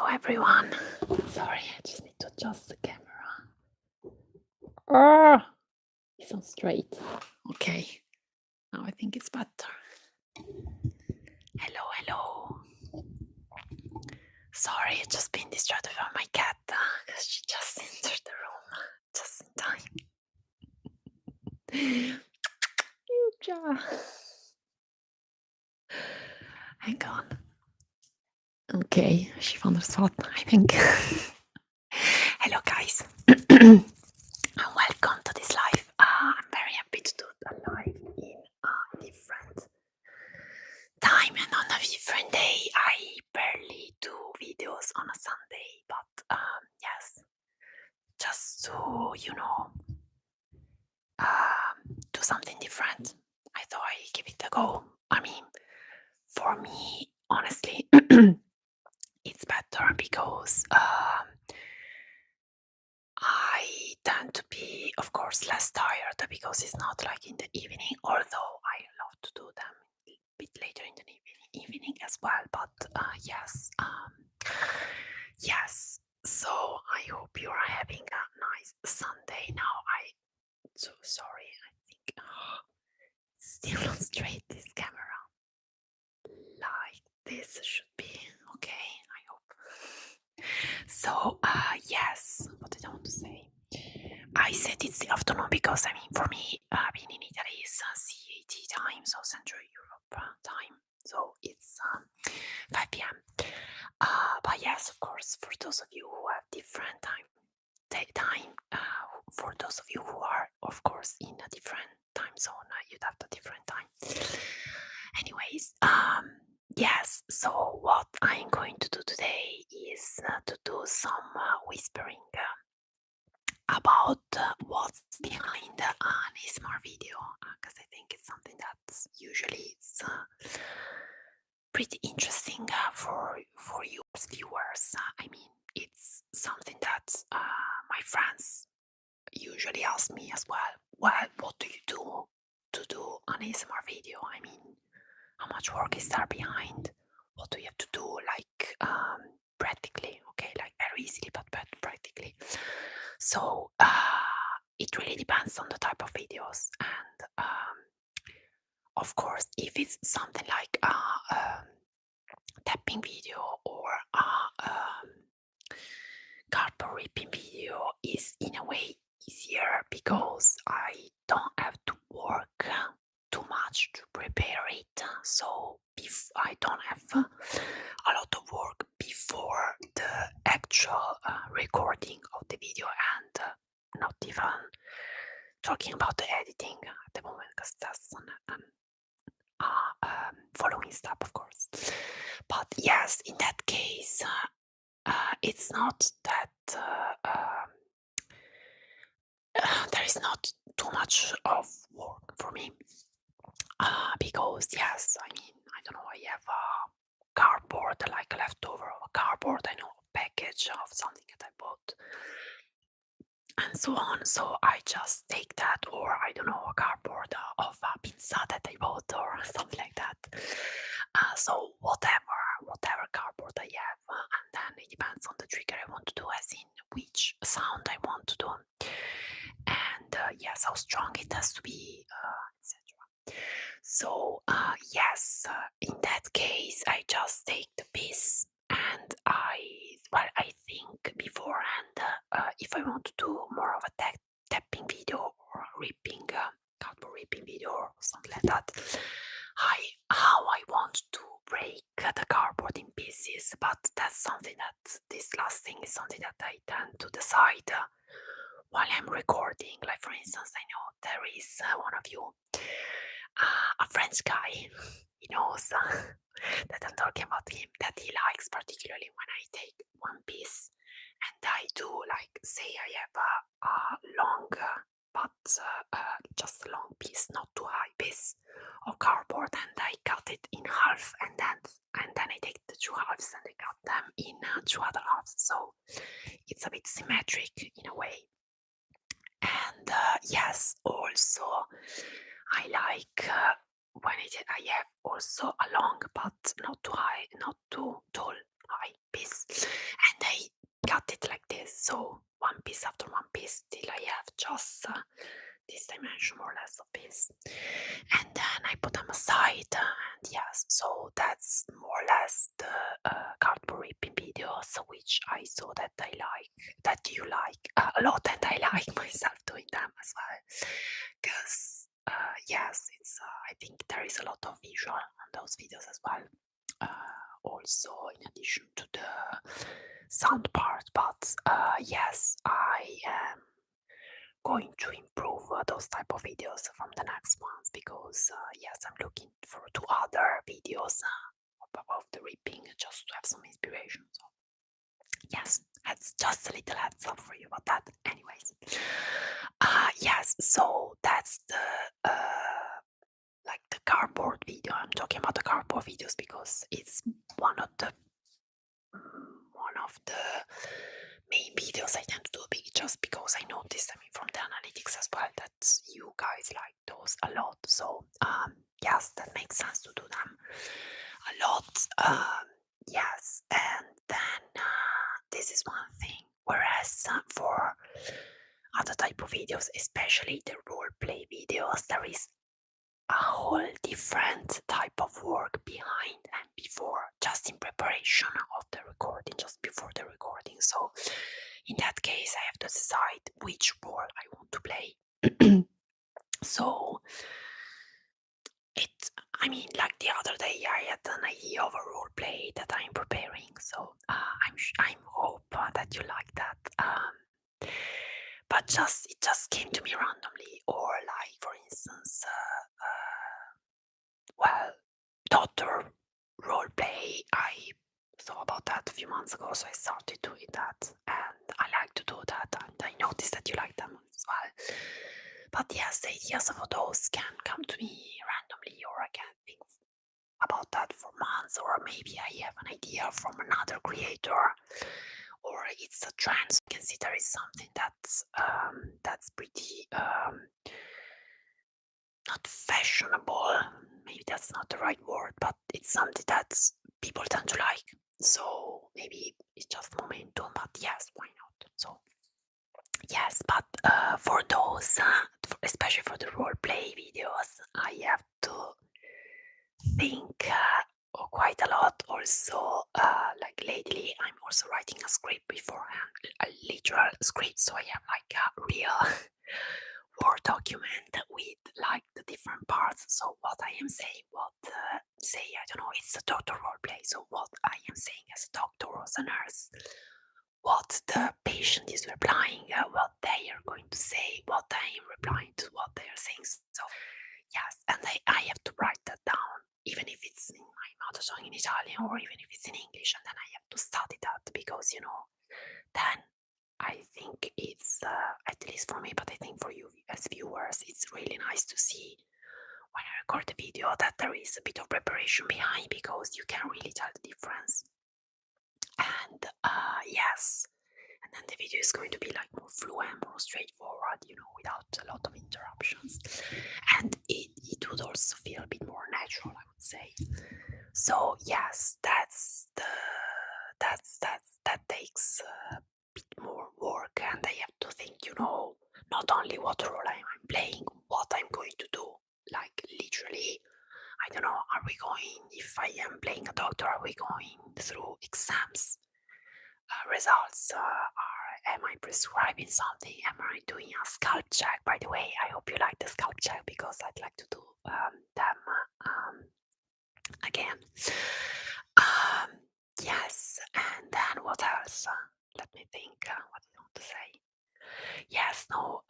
Hello everyone. Sorry, I just need to adjust the camera. Ah, it's not straight. Okay, now I think it's better. Hello. Sorry, I've just been distracted by my cat because she just entered the room just in time. Yuja. Hang on. Okay, she found her spot, I think. Hello guys. Welcome to this live. I'm very happy to do a live in a different time and on a different day. I barely do videos on a Sunday, but yes, just to do something different. I thought I'd give it a go. I mean, for me, honestly, it's better because I tend to be, of course, less tired because it's not like in the evening, although I love to do them a bit later in the evening as well. But yes, so I hope you are having a nice Sunday. Now so sorry, I think it's still not straight, this camera. Like this should be okay, I hope. So yes, what did I want to say? I said it's the afternoon because, I mean, for me, being in Italy is CET time, so Central Europe time. So it's 5 p.m. But yes, of course, for those of you who have different time, for those of you who are, of course, in a different time zone, you'd have a different time. Anyways, yes, so what I'm going to do today is to do some whispering about what's behind an ASMR video, because I think it's something that's usually pretty interesting for you as viewers. I mean, it's something that my friends usually ask me as well. Well, what do you do to do an ASMR video? I mean, how much work is there behind? What do you have to do, like practically? Okay, like very easily, but practically. So it really depends on the type of videos, and of course, if it's something like a tapping video or a cardboard ripping video, is in a way easier because I don't have to work too much to prepare it. So I don't have a lot of work before the actual recording of the video, and not even talking about the editing at the moment, because that's following step, of course. But yes, in that case, it's not that there is not too much of work for me, because yes, I mean, I don't know, I have a cardboard, like a leftover of a cardboard, I know, a package of something that I bought, and so on. So I just take that, or I don't know, a cardboard of a pizza that I bought or something like that. So whatever cardboard I have, and then it depends on the trigger I want to do, as in which sound I want to do, and yes, how strong it has to be, etc. So yes, in that case, I just take the piece, and I think beforehand, if I want to do more of a tapping video or ripping, cardboard ripping video or something like that, how I want to break the cardboard in pieces. But that's something that, this last thing is something that I tend to decide while I'm recording. Like, for instance, I know there is one of you, a French guy, he knows that I'm talking about him, that he likes particularly when I take one piece and I do, like, say I have a long, but just a long piece, not too high piece of cardboard, and I cut it in half, and then I take the two halves and I cut them in two other halves, so it's a bit symmetric in a way. And yes, also I like when I have also a long, but not too high, not too tall, high piece, and I cut it like this, so one piece after one piece till I have just this dimension more or less of piece, and then I put them aside. And yes, so that's more or less the cardboard ripping videos, which I saw that I like, that you like a lot, and I like myself doing them as well, because yes, it's I think there is a lot of visual on those videos as well. Also, in addition to the sound part, but yes, I am going to improve those type of videos from the next ones, because yes, I'm looking for two other videos of the ripping just to have some inspiration. So yes, that's just a little heads up for you about that. Anyways, yes, so that's the like the cardboard video. I'm talking about the cardboard videos because it's one of the main videos I tend to do, just because I noticed, I mean, from the analytics as well, that you guys like those a lot. So yes, that makes sense to do them a lot. Yes, and then this is one thing. Whereas for other type of videos, especially the role play videos, there is a whole different type of work behind and before, just in preparation of the recording, just before the recording. So in that case, I have to decide which role I want to play. So I mean, like the other day, I had an idea of a role play that I'm preparing. So I'm hope that you like that. But it just came to me randomly, or like for instance, well, daughter role play. I thought about that a few months ago, so I started doing that, and I like to do that, and I noticed that you like them as well. But yes, the ideas of those can come to me randomly, or I can think about that for months, or maybe I have an idea from another creator, or it's a trend. So you can see there is something that's pretty not fashionable, maybe that's not the right word, but it's something that people tend to like. So maybe it's just momentum, but yes, why not? So yes, but for those, especially for the role play videos, I have to think quite a lot. Also, like lately, I'm also writing a script beforehand, a literal script, so I have like a real Word document with like the different parts. So what I am saying, what say, I don't know, it's a doctor role play. So what I am saying as a doctor or as a nurse, what the patient is replying, what they are going to say, what I am replying to what they are saying. So yes, and I have to write that down, even if it's in my mother tongue in Italian, or even if it's in English, and then I have to study that, because then I think it's, at least for me, but I think for you as viewers, it's really nice to see when I record the video that there is a bit of preparation behind, because you can really tell the difference. And yes, and then the video is going to be like more fluent, more straightforward, without a lot of interruptions. And it would also feel a bit more natural, I would say. So yes, that takes bit more work, and I have to think, not only what role I'm playing, what I'm going to do. Like literally, I don't know, if I am playing a doctor, are we going through exams, results? Am I prescribing something? Am I doing a scalp check? By the way, I hope you like the scalp check, because I'd like to do them again. Yes, and then what else? Let me think. What do you want to say? Yes, no.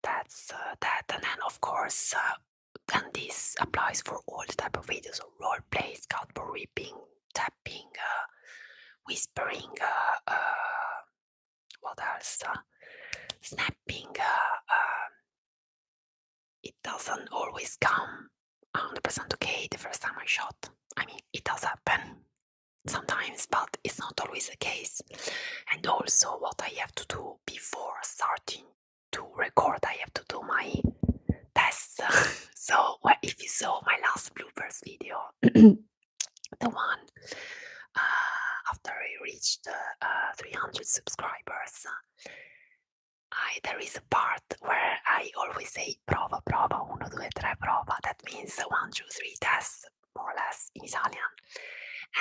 That's that, and then of course, and this applies for all the type of videos: so role play, cardboard ripping, tapping, whispering. What else? Snapping. It doesn't always come 100% okay the first time I shot. I mean, it does happen sometimes, but it's not always the case. And also, what I have to do before starting to record, I have to do my tests. So if you saw my last bloopers video, the one after I reached 300 subscribers, there is a part where I always say prova, prova, 1, 2, 3, prova. That means 1, 2, 3 tests, more or less, in Italian.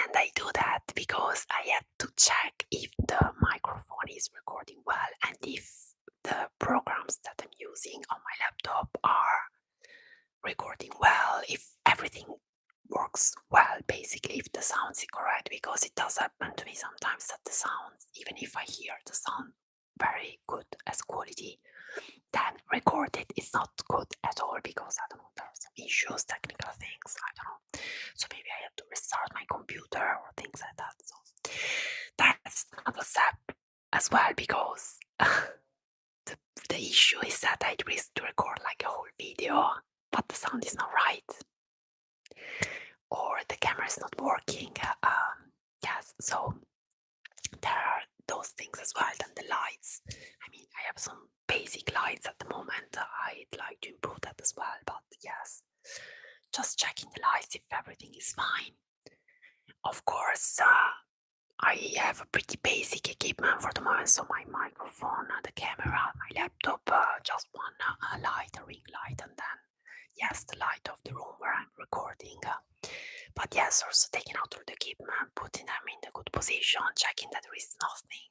And I do that because I have to check if the microphone is recording well and if the programs that I'm using on my laptop are recording well, if everything works well, basically, if the sound is correct, because it does happen to me sometimes that the sounds, even if I hear the sound very good as quality, then recorded is not good at all because I don't know, there are some issues, technical things, I don't know. So maybe I have to restart my computer or things like that. So that's another step as well, because the issue is that I risk to record like a whole video, but the sound is not right, or the camera is not working. Yes, so there are those things as well. Then the lights. I mean, I have some basic lights at the moment. I'd like to improve that as well, but yes, just checking the lights if everything is fine. Of course, I have a pretty basic equipment for the moment, so my microphone, the camera, my laptop, just one light, a ring light, and then yes, the light of the room where I'm recording. But yes, also taking out all the equipment, putting them in the good position, checking that there is nothing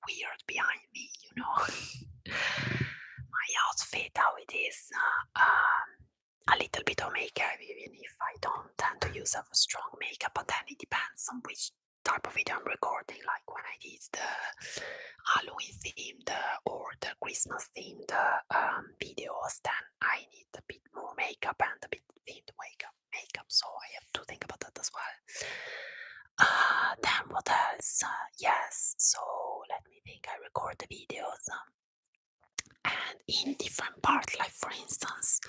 weird behind me, you know. My outfit, how it is, a little bit of makeup, even if I don't tend to use a strong makeup, but then it depends on which type of video I'm recording. Like when I did the Halloween themed or the Christmas themed videos, then I need a bit more makeup and a bit themed makeup, so I have to think about that as well. Then what else? Yes, so let me think. I record the videos and in different parts, like for instance,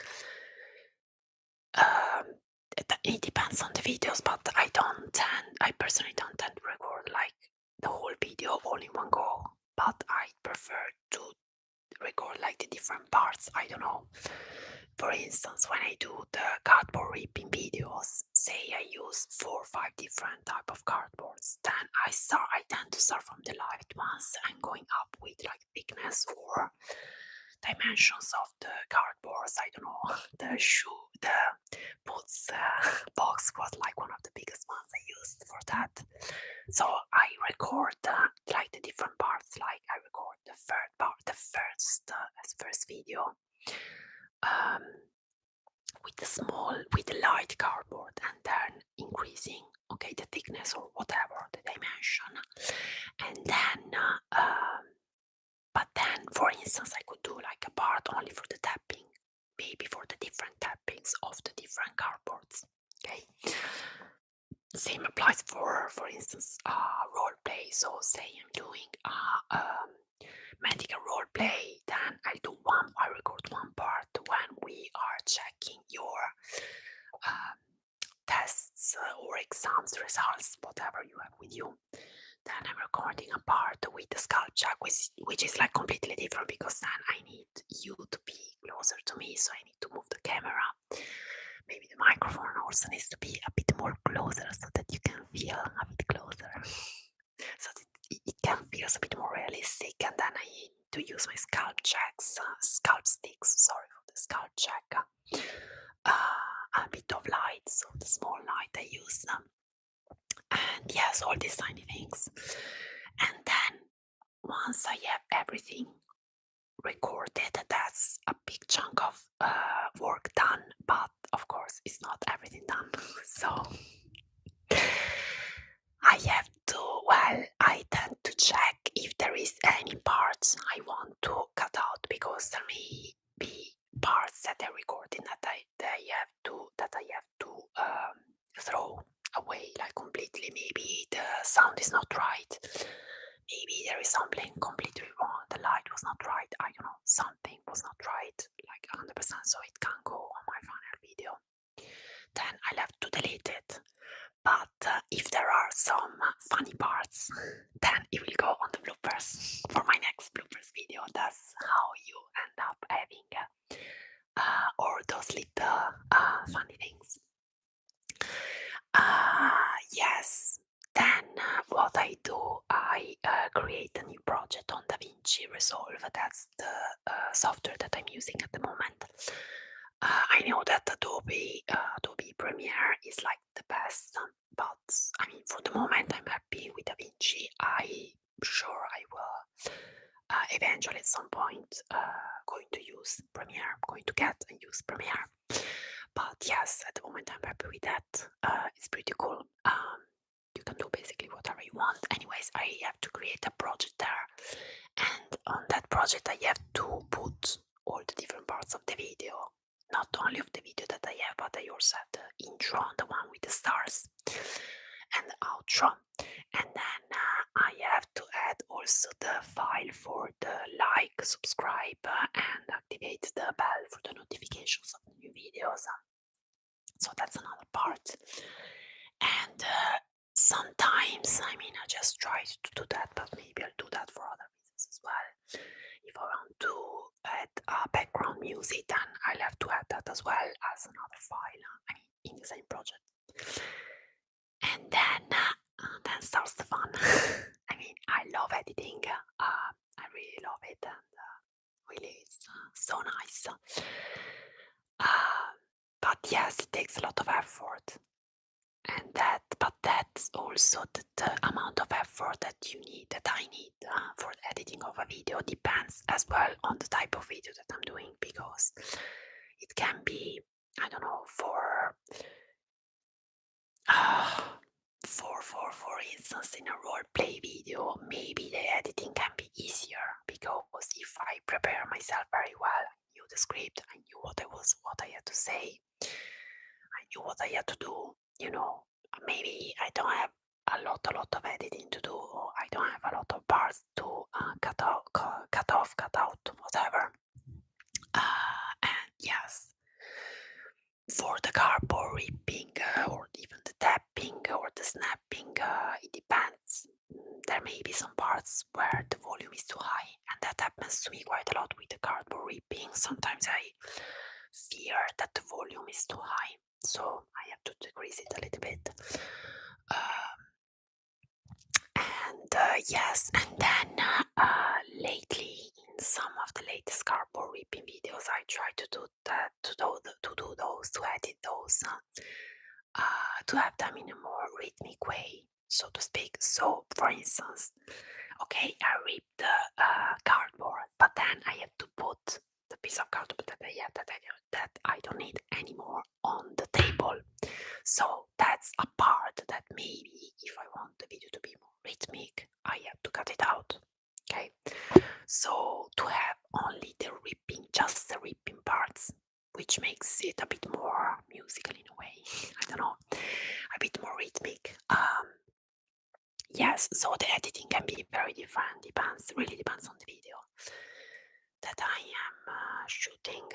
it depends on the videos, but I personally don't tend to record like the whole video all in one go, but I prefer to record like the different parts. I don't know. For instance, when I do the cardboard ripping videos, say I use 4 or 5 different type of cardboards, then I tend to start from the light ones and going up with like thickness or dimensions of the cardboards. I don't know, the boots box was like one of the biggest ones I used for that. So I record like the different parts, like I record the third part, the first video with the light cardboard, and then increasing, okay, the thickness or whatever, the dimension, and then but then, for instance, I could do like a part only for the tapping, maybe for the different tappings of the different cardboards. Okay. Same applies for instance, role play. So, say I'm doing medical role play, then I record one part when we are checking your tests or exams results, whatever you have with you. Then I'm recording a part with the scalp check, which is like completely different, because then I need you to be closer to me, so I need to move the camera. Maybe the microphone also needs to be a bit more closer so that you can feel a bit closer. So that it can feel a bit more realistic, and then I need to use my scalp sticks, sorry for the scalp check. A bit of light, so the small light I use them. And yes, all these tiny things. And then once I have everything recorded, that's a big chunk of work done, but of course it's not everything done. So I tend to check if there is any parts I want to cut out, because there may be parts that are recording that I have to throw away like completely. Maybe the sound is not right. Maybe there is something completely wrong. The light was not right. I don't know. Something was not right, like 100%. So it can't go on my final video. Then I'll have to delete it. But if there are some funny parts, then it will go on the bloopers for my next bloopers video. That's how you end up having all those little funny things. Yes. Then that's the software that I'm using at the moment. I know that Adobe Premiere is like the best, but I mean, for the moment, I'm happy with DaVinci. I'm sure I will eventually at some point going to use Premiere, going to get and use Premiere. But yes, at the moment I'm happy with that. It's pretty cool. You can do basically whatever you want. Anyways, I have to create a project there, and on that project I have to put all the different parts of the video. Not only of the video that I have, but I also have the intro, the one with the stars, and the outro. And then I have to add also the file for the like, subscribe, and activate the bell for the notifications of new videos. So that's another part. And sometimes, I mean, I just try to do that, but maybe I'll do that for other reasons as well. If I want to add background music, then I'll have to add that as well as another file, I mean, in the same project. And then starts the fun. I mean, I love editing. I really love it, and really, it's so nice. But yes, it takes a lot of effort, and that's also the amount of effort that I need for the editing of a video depends as well on the type of video that I'm doing, because it can be, I don't know, for instance, in a role play video, maybe the editing can be easier, because if I prepare myself very well, I knew the script, I knew what I had to say, I knew what I had to do, you know. Maybe I don't have a lot of editing to do, or I don't have a lot of parts to cut out, whatever. And yes, for the cardboard ripping, or even the tapping or the snapping, it depends. There may be some parts where the volume is too high, and that happens to me quite a lot with the cardboard ripping. Sometimes I fear that the volume is too high, so I have to decrease it a little bit. Yes, and then lately, in some of the latest cardboard ripping videos, I try to do that, to edit those, to have them in a more rhythmic way, so to speak. So, for instance, okay, I rip the cardboard, but then I have to put the piece of cardboard that I don't need anymore on the table. So that's a part that maybe if I want the video to be more rhythmic, I have to cut it out. Okay, so to have only the ripping, just the ripping parts, which makes it a bit more musical in a way. I don't know, a bit more rhythmic. Yes, so the editing can be very different. Really depends on the video that I am shooting.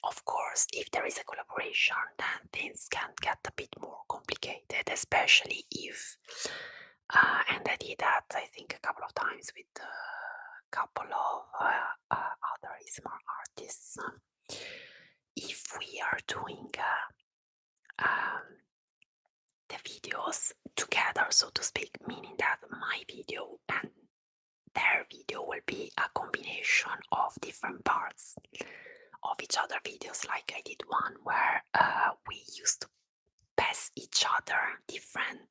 Of course, if there is a collaboration, then things can get a bit more complicated, especially if, and I did that, I think, a couple of times with a couple of other ASMR artists. If we are doing the videos together, so to speak, meaning that my video and their video will be a combination of different parts of each other videos. Like I did one where we used to pass each other different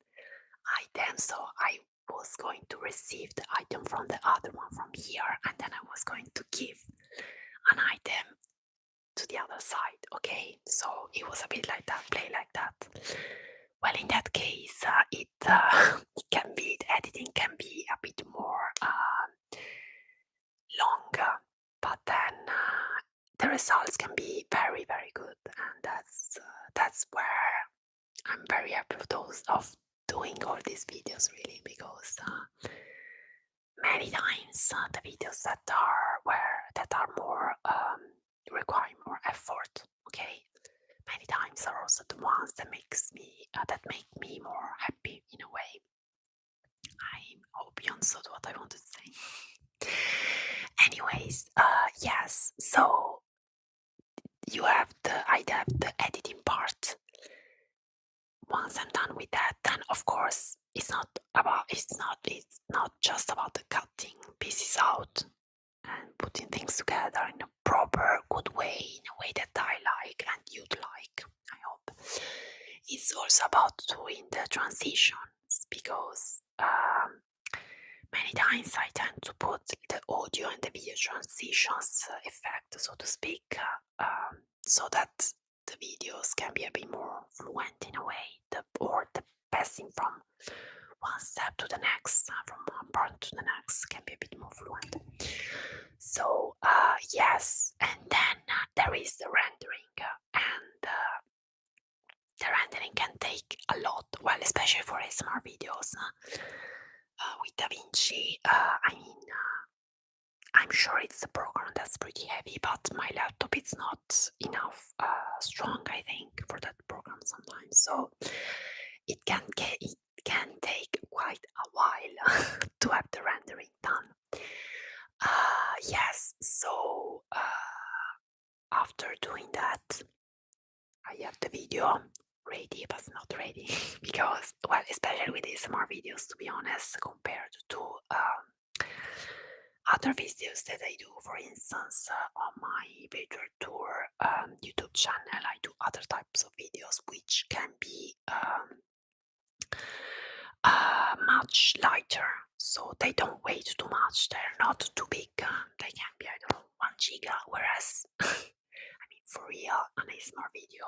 items, so I was going to receive the item from the other one from here, and then I was going to give an item to the other side. Okay, so it was a bit like that, play like that. Well, in that case, it can be, the editing can be a bit more longer, but then the results can be very, very good, and that's where I'm very happy of doing all these videos, really, because many times the videos that are more require more effort. Okay, many times are also the ones that make me more happy in a way. I hope you understood what I wanted to say. Anyways, yes, so I have the editing part. Once I'm done with that, then of course it's not just about the cutting pieces out. and putting things together in a proper, good way, in a way that I like and you'd like, I hope. It's also about doing the transitions because many times I tend to put the audio and the video transitions effect, so to speak, so that the videos can be a bit more fluent in a way, or the passing from one step to the next, from one part to the next, can be a bit more fluent. So yes, and then there is the rendering, and the rendering can take a lot, well, especially for ASMR videos. With DaVinci, I'm sure it's a program that's pretty heavy, but my laptop is not enough strong, I think, for that program sometimes. So it can take quite a while to have the rendering done. Yes, so after doing that, I have the video ready, but not ready because, well, especially with ASMR videos, to be honest, compared to other videos that I do, for instance, on my virtual tour YouTube channel, I do other types of videos which can be much lighter, so they don't weigh too much, they're not too big, they can be, I don't know, 1 giga, whereas, I mean, for real, an ASMR video,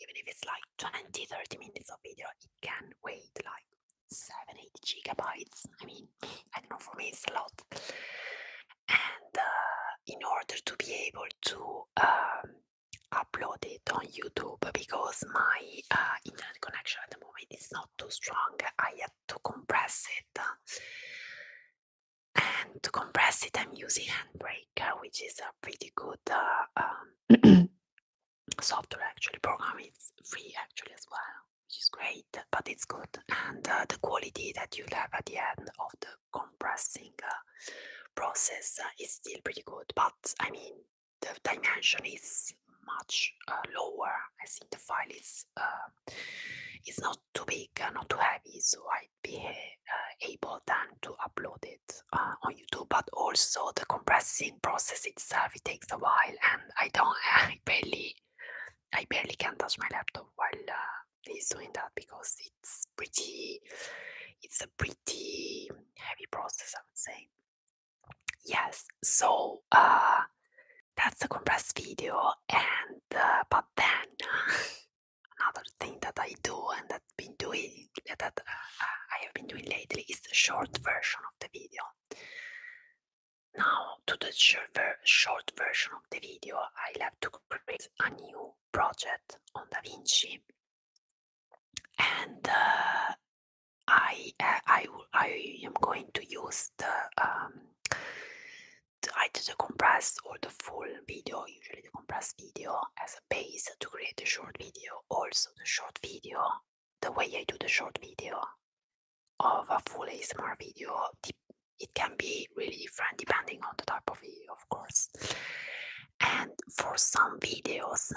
even if it's like 20-30 minutes of video, it can weigh like 7-8 gigabytes. I mean, I don't know, for me it's a lot. And in order to be able to upload it on YouTube, because my internet connection at the moment is not too strong, I had to compress it. And to compress it, I'm using Handbrake, which is a pretty good software, actually. Program is free actually as well, which is great, but it's good. And the quality that you'll have at the end of the compressing process is still pretty good, but I mean, the dimension is much lower. I think the file is not too big, not too heavy, so I'd be able then to upload it on YouTube. But also the compressing process itself, it takes a while, and I barely can touch my laptop while he's doing that, because it's a pretty heavy process, I would say. Yes, so that's a compressed video, and but then another thing that I do and that I have been doing lately is the short version of the video. Now, to the short version of the video, I'll have to create a new project on DaVinci, and I am going to use either the compressed or the full video, usually the compressed video, as a base to create a short video. Also, the short video, the way I do the short video of a full ASMR video, it can be really different depending on the type of video, of course. And for some videos,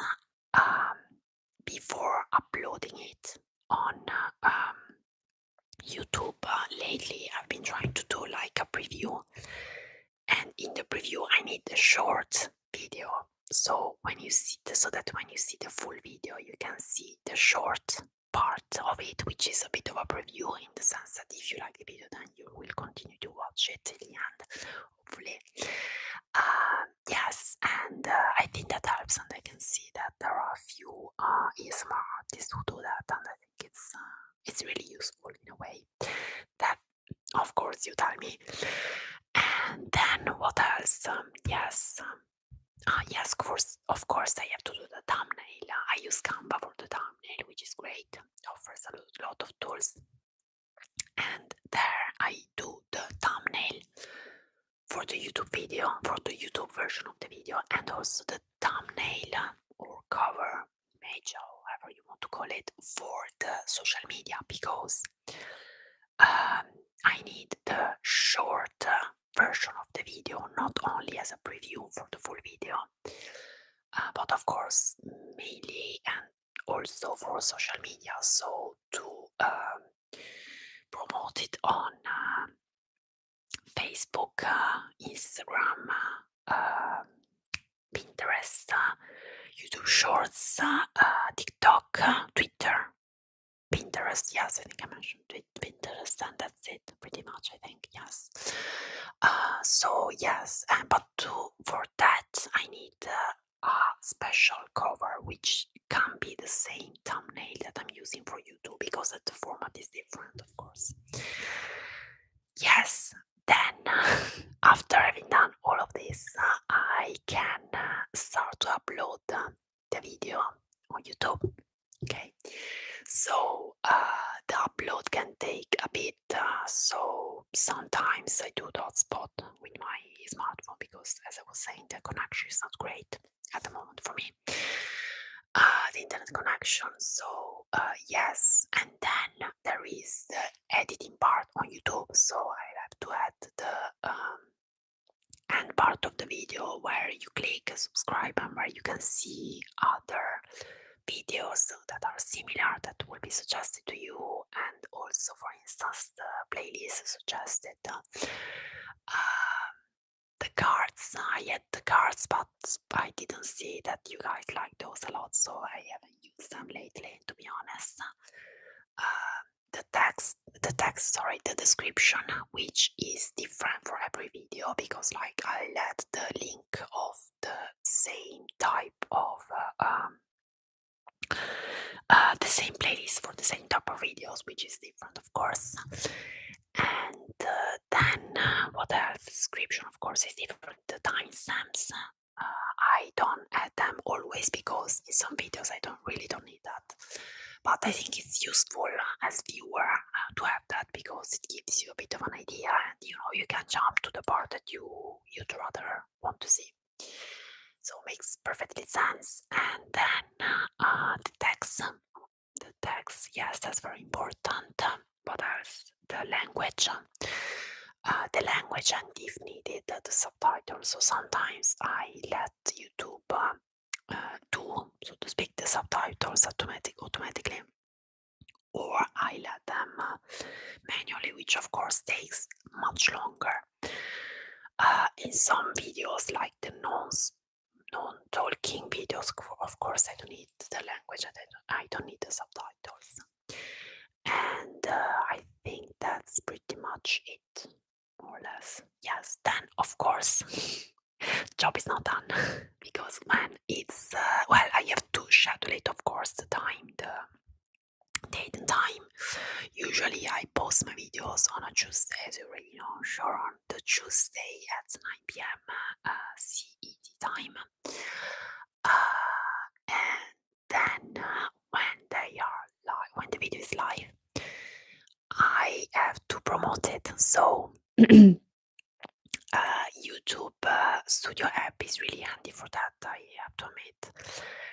before uploading it on YouTube, lately I've been trying to do like a preview, and in the preview I need the short video, so that when you see the full video you can see the short part of it, which is a bit of a preview, in the sense that if you like the video then you will continue to watch it till the end, hopefully. Yes, and I think that helps, and I can see that there are a few ASMR artists who do that, and I think it's really useful in a way. That, of course, you tell me. And then what else? Yes, of course, I have to do the thumbnail. I use Canva for the thumbnail, which is great. It offers a lot of tools. And there I do the thumbnail for the YouTube video, for the YouTube version of the video, and also the thumbnail or cover image, or however you want to call it, for the social media, because I need the short version of the video, not only as a preview for the full video, but of course mainly and also for social media, so to promote it on Facebook, Instagram, Pinterest, YouTube Shorts, TikTok, Twitter, Pinterest. Yes, I think I mentioned Pinterest, and that's it, pretty much. I think yes. So yes, but for that I need a special cover, which can be the same thumbnail that I'm using for YouTube because the format is different, of course. Yes, then after having done all of this, I can start to upload the video on YouTube. Okay, so the upload can take a bit, so sometimes I do the hotspot with my smartphone because, as I was saying, the connection is not great at the moment for me. The internet connection, so yes, and then there is the editing part on YouTube, so I have to add the end part of the video where you click subscribe and where you can see other videos that are similar that will be suggested to you, and also, for instance, the playlist suggested. The cards, I had the cards, but I didn't see that you guys like those a lot, so I haven't used them lately, to be honest. The description, which is different for every video because, like, I let the link of the same type of the same playlist for the same type of videos, which is different, of course. And then what else? Description, of course, is different. The timestamps, I don't add them always because in some videos I really don't need that. But I think it's useful as viewer to have that because it gives you a bit of an idea, and you can jump to the part that you'd rather want to see. So it makes perfectly sense. And then the text. The text, yes, that's very important. What else? The language. The language, and if needed, the subtitles. So sometimes I let YouTube do, so to speak, the subtitles automatically, or I let them manually, which of course takes much longer. In some videos, like the non-talking videos, of course, I don't need the language, I don't need the subtitles. And I think that's pretty much it, more or less. Yes, then of course, job is not done because when it's well, I have to schedule it, of course, the time, the date and time. Usually I post my videos on a Tuesday, as you already know, sure, on the Tuesday at 9 p.m. CET time. And then when they are live, when the video is live, I have to promote it. So YouTube Studio app is really handy for that, I have to admit.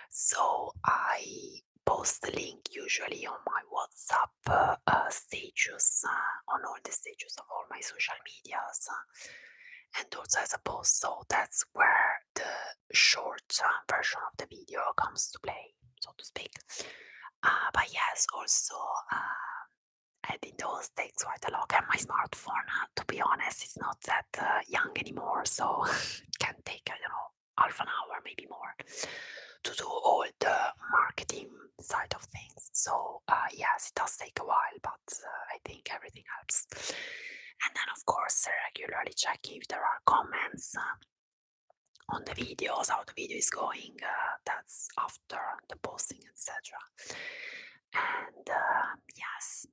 So I post the link usually on my WhatsApp status, on all the status of all my social medias, and also as a post. So that's where the short version of the video comes to play, so to speak. But yes, also editing those takes quite a lot. And my smartphone, to be honest, is not that young anymore, so it can take, I don't know, half an hour, maybe more, to do all the marketing side of things. So yes, it does take a while, but I think everything helps. And then, of course, regularly checking if there are comments on the videos, how the video is going. That's after the posting, etc. And yes,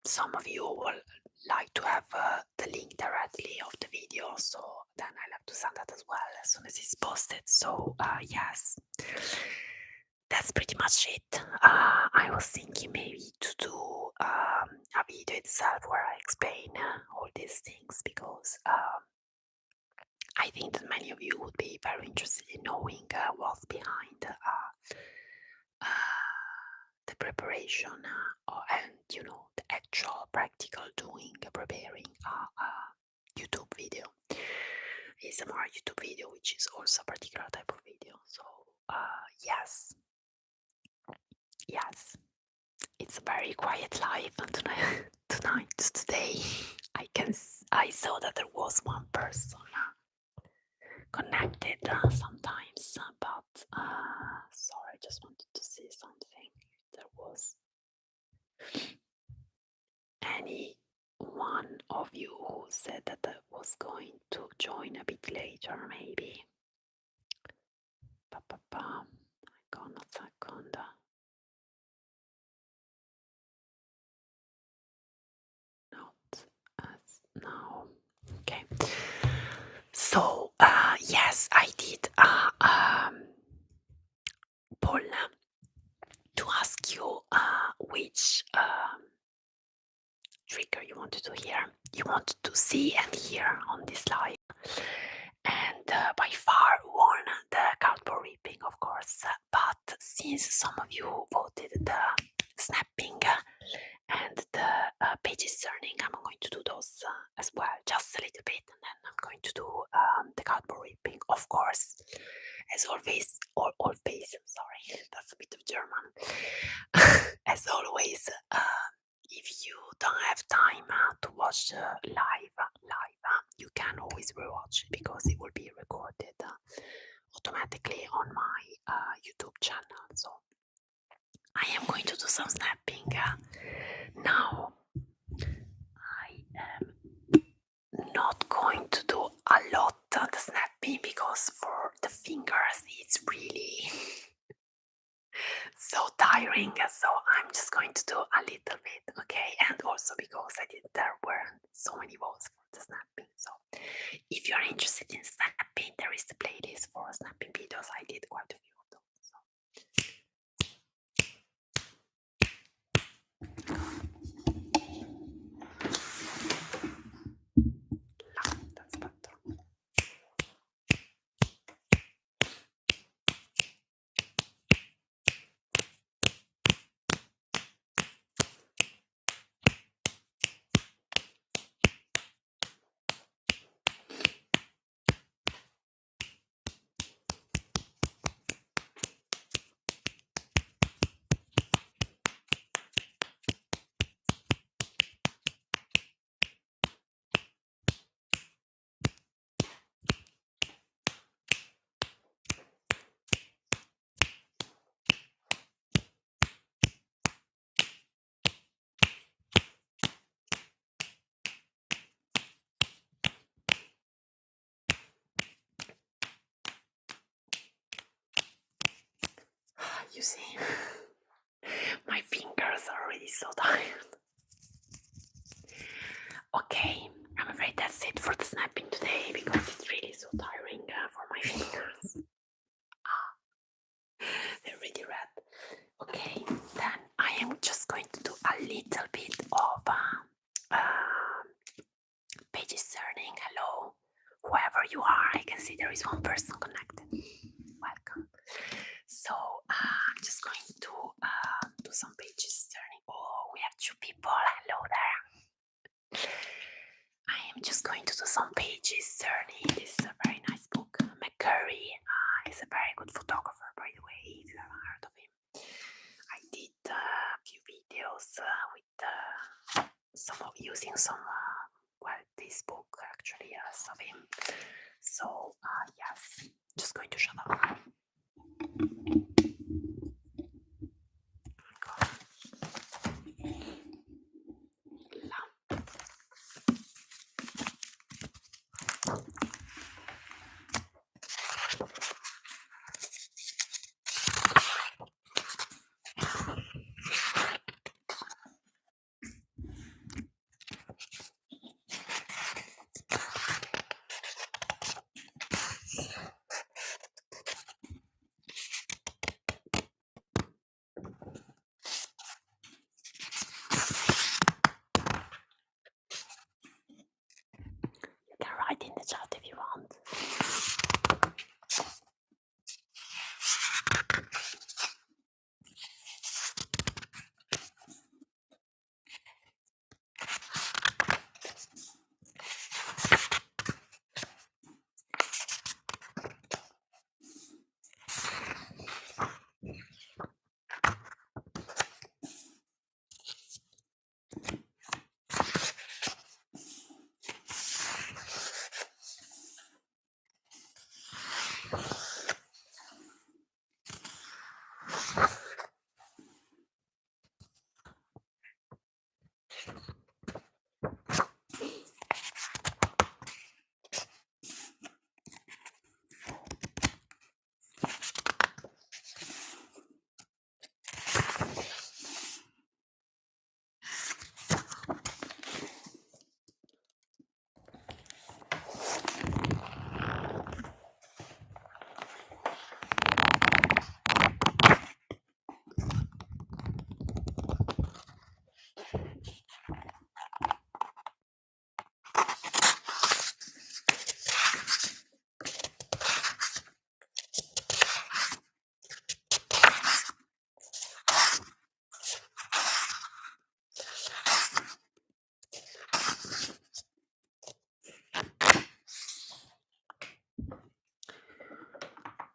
some of you will like to have the link directly of the video, so then I'll have to send that as well as soon as it's posted. So yes, that's pretty much it. I was thinking maybe to do a video itself where I explain all these things because I think that many of you would be very interested in knowing what's behind the preparation and the actual practical doing, preparing a YouTube video. It's a more YouTube video, which is also a particular type of video. So yes, it's a very quiet life tonight. Today, I saw that there was one person connected sometimes, but sorry, I just wanted to see something. If there was any one of you who said that I was going to join a bit later, maybe. Icon a second. Not as now. Okay. So yes, I did poll to ask you which trigger you wanted to hear, you wanted to see and hear on this live. And by far won the cardboard ripping, of course. But since some of you voted the snapping and the pages turning, I'm going to do those as well, just a little bit, and then I'm going to do the cardboard ripping, of course. As always, always, sorry, that's a bit of German. As always, if you don't have time to watch live, you can always rewatch it because it will be recorded automatically on my YouTube channel. So I am going to do some snapping now. I am not going to do a lot of the snapping because for the fingers it's really so tiring, so I'm just going to do a little bit, okay? And also because there were so many votes for the snapping. So if you're interested in snapping, there is the playlist for snapping videos. I did quite a few of those. So. That's better. You see, my fingers are already so tired. Okay, I'm afraid that's it for the snapping today because it's really so tiring for my fingers. They're really red. Okay, then I am just going to do a little bit of pages turning. Hello, whoever you are. I can see there is one person connected. Welcome. So I'm just going to do some pages turning. Oh, we have 2 people. Hello there. I am just going to do some pages turning. This is a very nice book. McCurry is a very good photographer, by the way, if you haven't heard of him. I did a few videos with using some, this book actually of him. So yes, just going to shut up.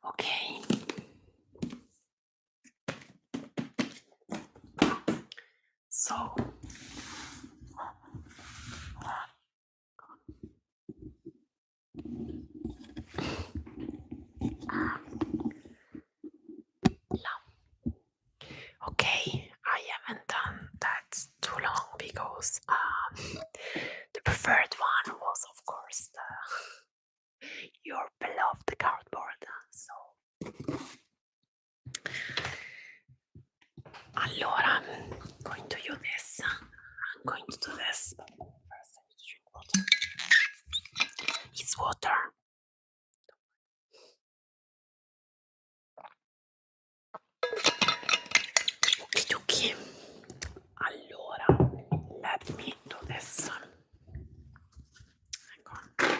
Okay. So okay, I haven't done that too long because the preferred one was, of course, your beloved cardboard. So, allora, I'm going to use this. I'm going to do this. First, I need to drink water. It's water. Okidoki. Allora, let me do this. Hang on.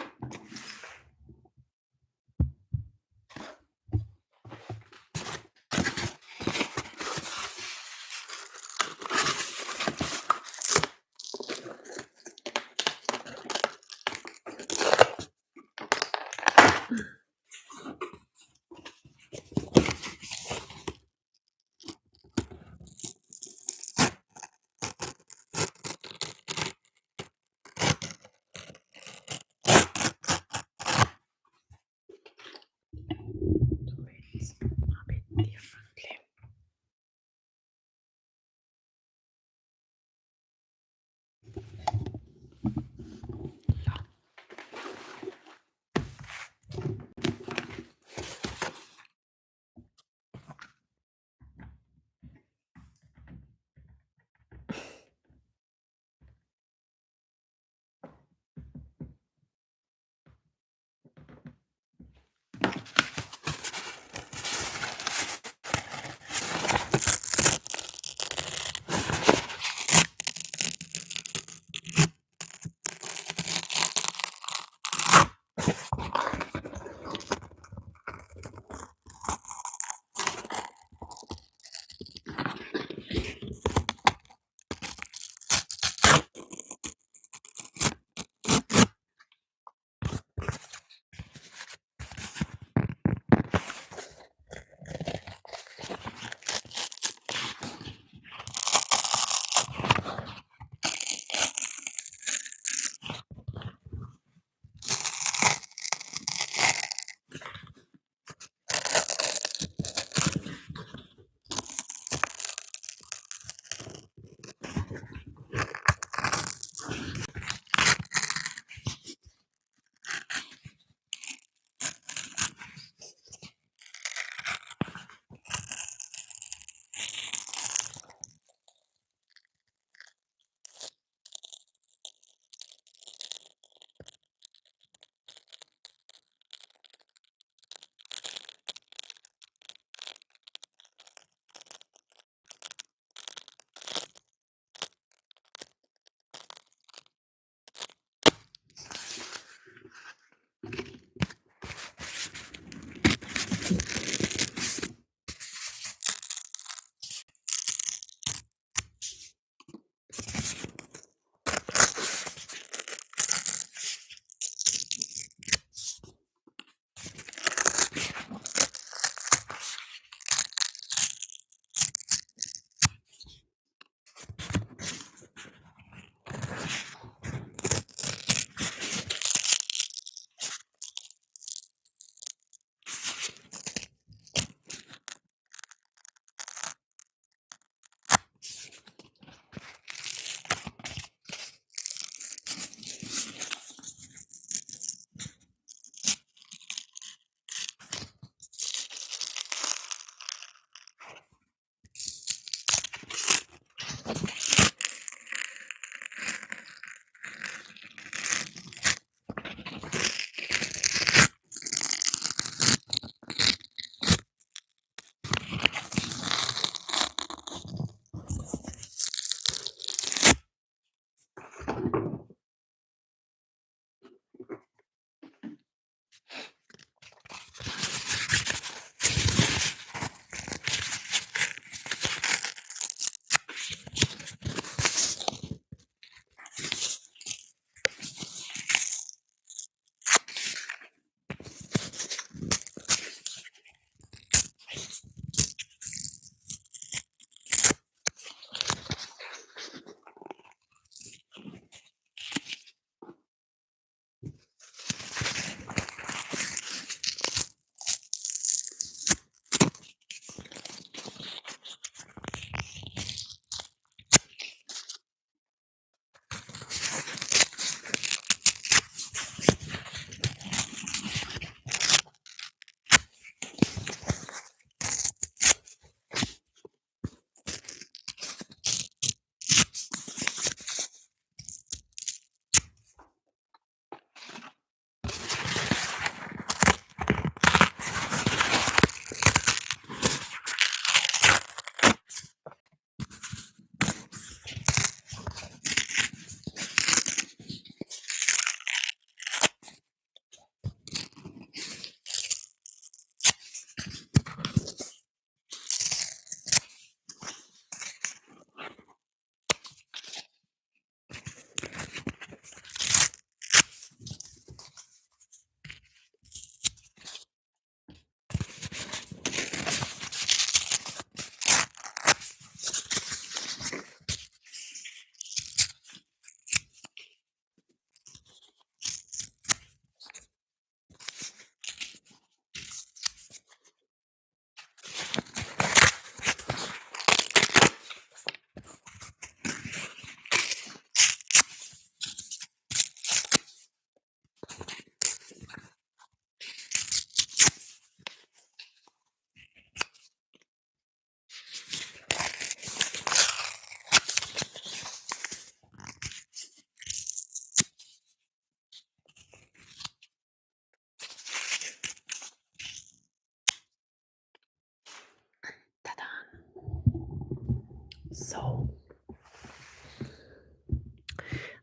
So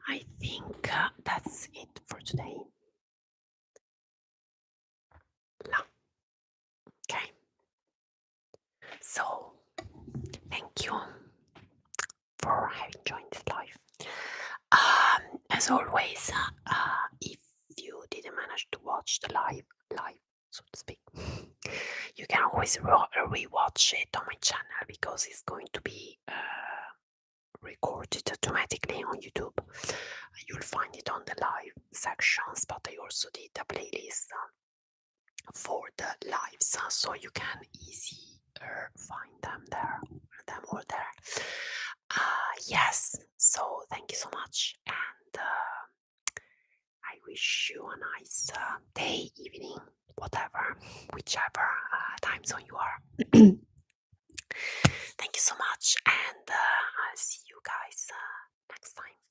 I think that's it for today. Okay. So thank you for having joined this live. As always, if you didn't manage to watch the live, so to speak, you can always rewatch it on my channel because it's going to be recorded automatically on YouTube. You'll find it on the live sections, but I also did a playlist for the lives, so you can easier find them all there. Yes, so thank you so much, and I wish you a nice day, evening, whatever, whichever time zone you are. Thank you so much, and I'll see you guys next time.